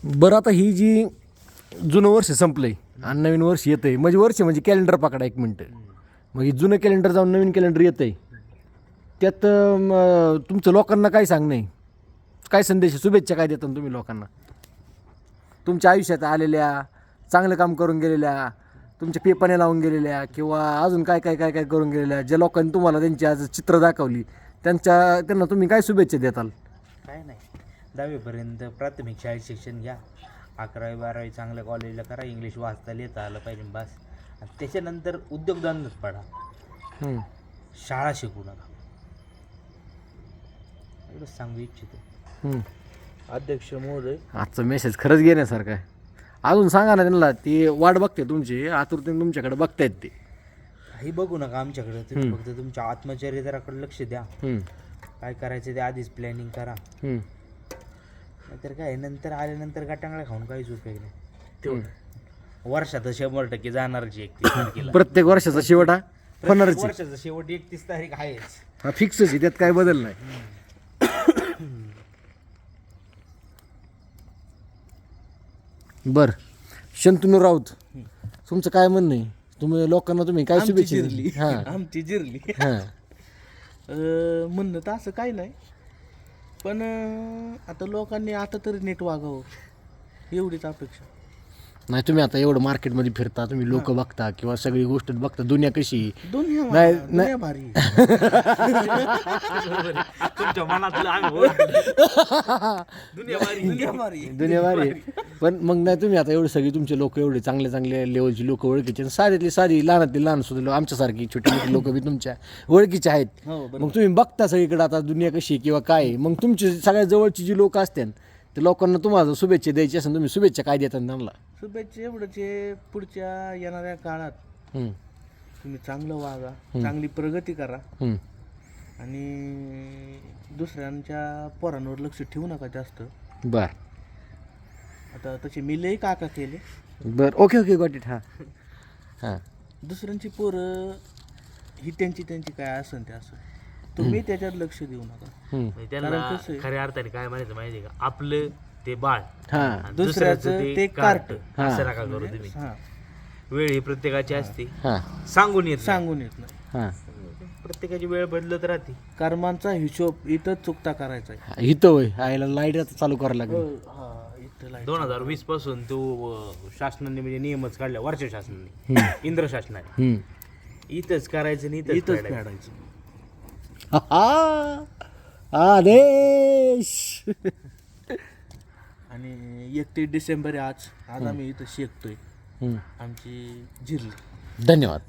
बरं आता ही जी जुनं वर्ष संपलंय आणि नवीन वर्ष येतंय म्हणजे कॅलेंडर पकडा 1 मिनटं. मग ही जुनं कॅलेंडर जाऊन नवीन कॅलेंडर येतंय, त्यात तुमचं लोकांना काय सांगणं आहे, काय संदेश शुभेच्छा काय देता तुम्ही लोकांना तुमच्या आयुष्यात आलेल्या, चांगलं काम करून गेलेल्या, तुमच्या पेपाने लावून गेलेल्या, किंवा अजून काय काय काय काय करून गेलेल्या, ज्या लोकांनी तुम्हाला त्यांची आज चित्र दाखवली त्यांना तुम्ही काय शुभेच्छा देताल? काय नाही, 10वीपर्यंत प्राथमिक शाळेत शिक्षण घ्या, 11वी 12वी चांगल्या कॉलेजला करा, इंग्लिश वाचता लिहिता आलं पाहिजे बस. आणि त्याच्यानंतर उद्योगधंदाच पडा, शाळा शिकू नका, एवढंच सांगू इच्छितो. अध्यक्ष महोदय, आजचा मेसेज खरंच घेण्यासारखा आहे. अजून सांगा ना त्यांना, ती वाट बघते तुमची, आतुरतेने तुमच्याकडे बघतायत ते. काही बघू नका आमच्याकडे, तुम्ही फक्त तुमच्या आत्मचरित्राकडे लक्ष द्या. काय करायचं ते आधीच प्लॅनिंग करा, नाहीतर काय नंतर आल्यानंतर गटांगळ्या खाऊन काहीच उपयोग नाही. तेवढं वर्षात 100% जाणारची 31 तारखेला. प्रत्येक वर्षाचा शेवट हा होणारच आहे. वर्षाचा शेवट 31 तारीख आहेच. हा फिक्सच आहे, त्यात काय बदल नाही. बर, शंतनू राऊत, तुमचं काय म्हणणं आहे? तुम्ही काय शुभेच्छा दिली? आमची जिरली. म्हणणं तर असं काही नाही, पण आता लोकांनी आता तरी नीट वागावं एवढीच अपेक्षा. नाही, तुम्ही आता एवढं मार्केटमध्ये फिरता, तुम्ही लोक बघता किंवा सगळी गोष्ट बघता, दुनिया कशी आहे. दुनिया भारी. तुमच्या मनातलं दुनिया भारी. दुनिया भारी आहे. पण मग नाही, तुम्ही आता एवढे सगळे तुमचे लोक एवढे चांगले चांगले लेवलची लोक ओळखीचे, साधीतली साधी लहानातली लहान सुद्धा आमच्यासारखी छोटी मोठी लोक बी तुमच्या ओळखीचे आहेत. मग तुम्ही बघता सगळीकडे आता दुनिया कशी आहे किंवा काय आहे. मग तुमची सगळ्यात जवळची जी लोक असतात ते लोकांना तुम्हाला शुभेच्छा द्यायची असेल, तुम्ही शुभेच्छा काय देतात त्यांना? शुभेच्छा एवढंच, पुढच्या येणाऱ्या काळात तुम्ही चांगलं वागा, चांगली प्रगती करा आणि दुसऱ्यांच्या पोरांवर लक्ष ठेवू नका जास्त. बर आता तसे मी लई काका केले. बर, ओके गॉट इट. हां दुसऱ्यांची पोरं ही त्यांची काय असेल ते असं, तुम्ही त्याच्यात लक्ष देऊ नका. त्यांना खऱ्या अर्थाने काय म्हणायचं माहिती का, आपलं ते बाळ, दुसऱ्याचं ते कार्ट. असं नका करू तुम्ही. वेळ ही प्रत्येकाची असते, सांगून सांगून येत नाही. प्रत्येकाची वेळ बदलत राहते. कर्मांचा हिशोब इथं चुकता करायचा आहे. इथं होय, आईला लाईट आता चालू करायला लागेल. 2020 पासून तो शासनाने म्हणजे नियमच काढला, वर्ष शासनाने, इंद्र शासनाने, इथंच करायचं आणि इथंच फेडायचं. आदेश. आणि 31 डिसेंबर आज आम्ही इथं शेकतोय. आमची जिरली. धन्यवाद.